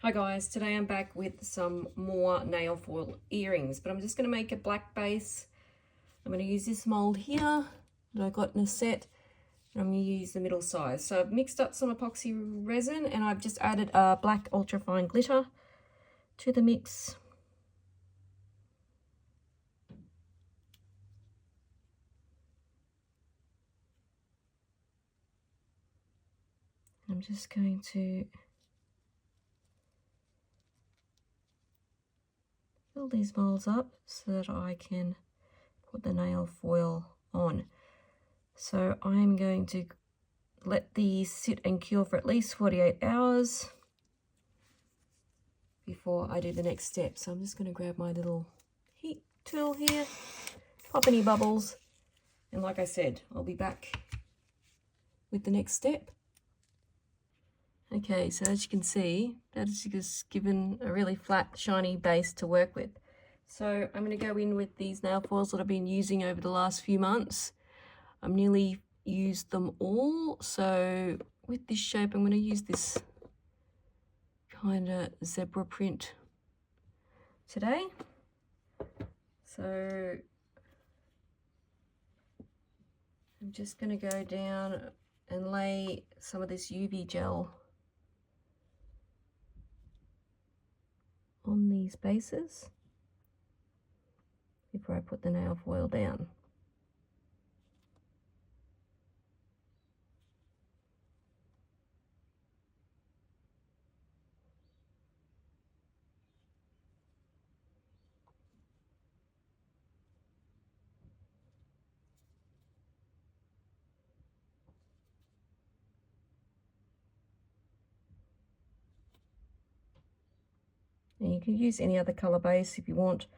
Hi guys, today I'm back with some more nail foil earrings, but I'm just going to make a black base. I'm going to use this mold here that I got in a set, and I'm going to use the middle size. So I've mixed up some epoxy resin and I've just added a black ultrafine glitter to the mix. I'm just going to fill these molds up so that I can put the nail foil on. So I'm going to let these sit and cure for at least 48 hours before I do the next step. So I'm just going to grab my little heat tool here, pop any bubbles, and like I said, I'll be back with the next step. Okay, so as you can see, that is just given a really flat, shiny base to work with. So I'm going to go in with these nail foils that I've been using over the last few months. I've nearly used them all. So with this shape, I'm going to use this kind of zebra print today. So I'm just going to go down and lay some of this UV gel on these bases before I put the nail foil down. And you can use any other color base if you want.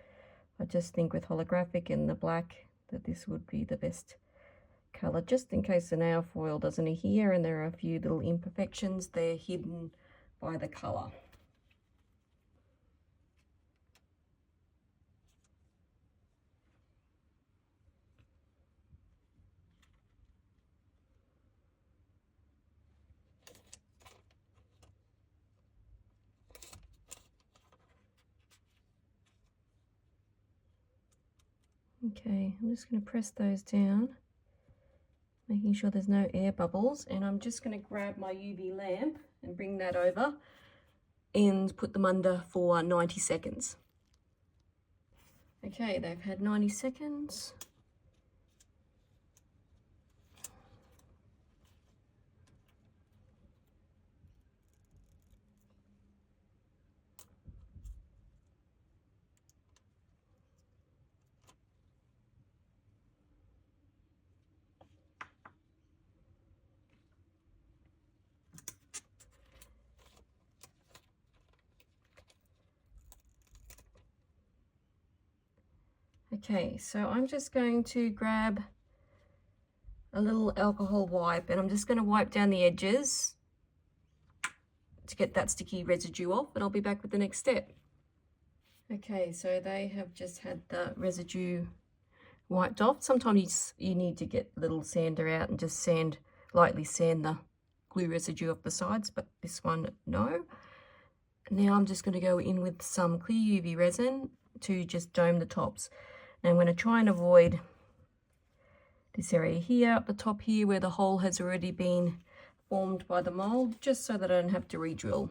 I just think with holographic and the black that this would be the best color, just in case the nail foil doesn't adhere and there are a few little imperfections, they're hidden by the color. Okay, I'm just going to press those down, making sure there's no air bubbles, and I'm just going to grab my UV lamp and bring that over and put them under for 90 seconds. Okay, they've had 90 seconds. Okay, so I'm just going to grab a little alcohol wipe and I'm just going to wipe down the edges to get that sticky residue off, and I'll be back with the next step. Okay, so they have just had the residue wiped off. Sometimes you need to get a little sander out and just lightly sand the glue residue off the sides, but this one, no. Now I'm just going to go in with some clear UV resin to just dome the tops. Now I'm going to try and avoid this area here, up the top here, where the hole has already been formed by the mold, just so that I don't have to re-drill.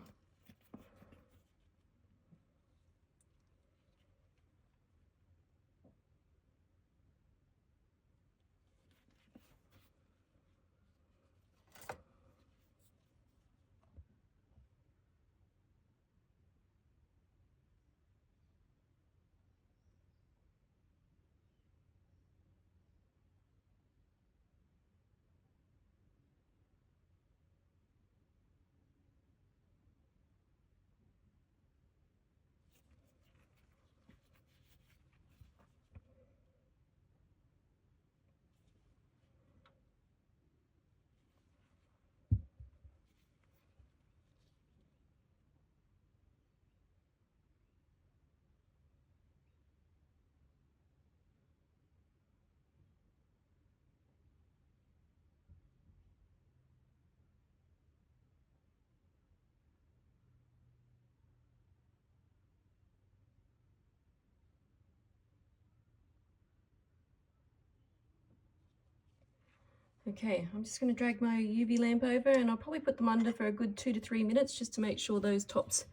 Okay, I'm just going to drag my UV lamp over, and I'll probably put them under for a good 2 to 3 minutes just to make sure those tops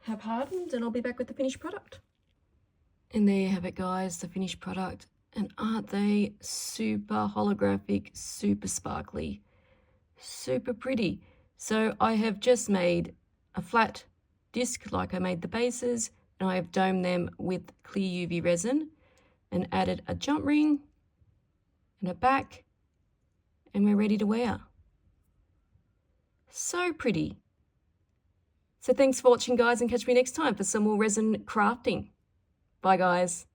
have hardened, and I'll be back with the finished product. And there you have it, guys, the finished product. And aren't they super holographic, super sparkly, super pretty? So I have just made a flat disc like I made the bases, and I have domed them with clear UV resin and added a jump ring and a back, and we're ready to wear. So pretty. So thanks for watching, guys, and catch me next time for some more resin crafting. Bye, guys.